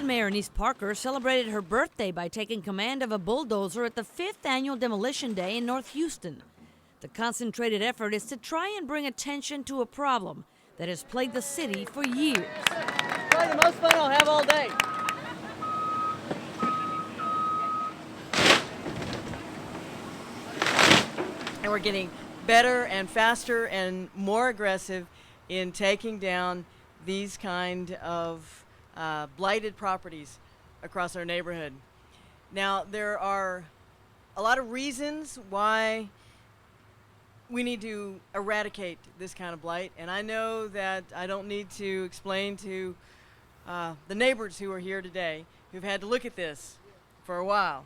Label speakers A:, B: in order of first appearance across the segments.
A: Mayor Annise Parker celebrated her birthday by taking command of a bulldozer at the 5th annual Demolition Day in North Houston. The concentrated effort is to try and bring attention to a problem that has plagued the city for years.
B: Probably the most fun I'll have all day. And we're getting better and faster and more aggressive in taking down these kind of blighted properties across our neighborhood. Now, there are a lot of reasons why we need to eradicate this kind of blight, and I know that I don't need to explain to the neighbors who are here today who've had to look at this for a while.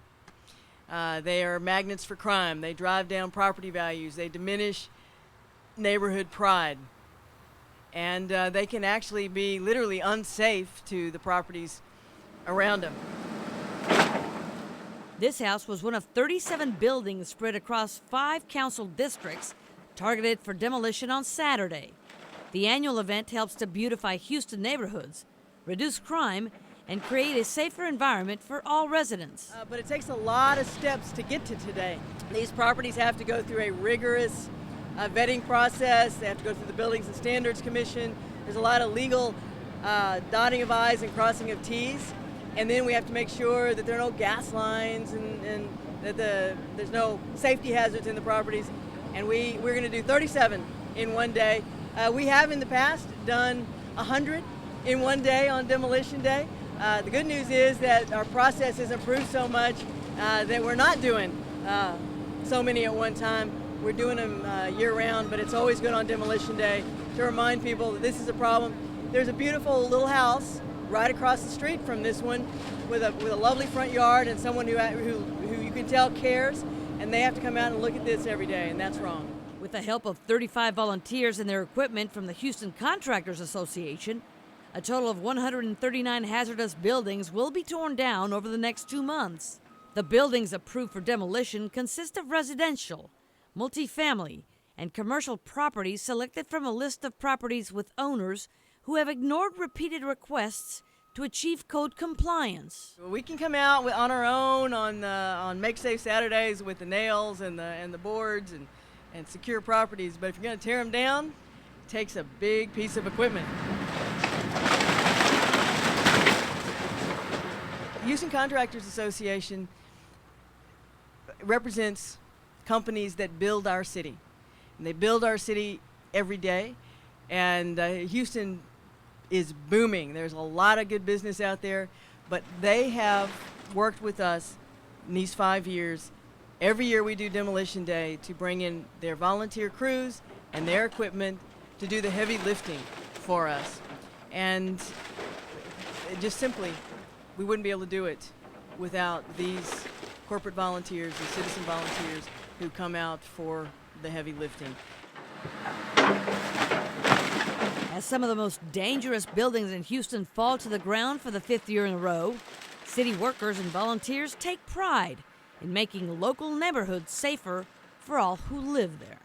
B: They are magnets for crime. They drive down property values. They diminish neighborhood pride. And they can actually be literally unsafe to the properties around them.
A: This house was one of 37 buildings spread across 5 council districts targeted for demolition on Saturday. The annual event helps to beautify Houston neighborhoods, reduce crime, and create a safer environment for all residents.
B: But it takes a lot of steps to get to today. These properties have to go through a rigorous vetting process. They have to go through the Buildings and Standards Commission. There's a lot of legal dotting of I's and crossing of T's. And then we have to make sure that there are no gas lines and that there's no safety hazards in the properties. And we're going to do 37 in one day. We have in the past done 100 in one day on Demolition Day. The good news is that our process has improved so much that we're not doing so many at one time. We're doing them year-round, but it's always good on Demolition Day to remind people that this is a problem. There's a beautiful little house right across the street from this one with a lovely front yard and someone who you can tell cares, and they have to come out and look at this every day, and that's wrong.
A: With the help of 35 volunteers and their equipment from the Houston Contractors Association, a total of 139 hazardous buildings will be torn down over the next 2 months. The buildings approved for demolition consist of residential, multifamily, and commercial properties selected from a list of properties with owners who have ignored repeated requests to achieve code compliance.
B: We can come out on our own on Make Safe Saturdays with the nails and the boards and secure properties, but if you're going to tear them down, it takes a big piece of equipment. The Houston Contractors Association represents companies that build our city. And they build our city every day. And Houston is booming. There's a lot of good business out there. But they have worked with us in these 5 years. Every year we do Demolition Day to bring in their volunteer crews and their equipment to do the heavy lifting for us. And just simply, we wouldn't be able to do it without these corporate volunteers and citizen volunteers who come out for the heavy lifting.
A: As some of the most dangerous buildings in Houston fall to the ground for the 5th year in a row, city workers and volunteers take pride in making local neighborhoods safer for all who live there.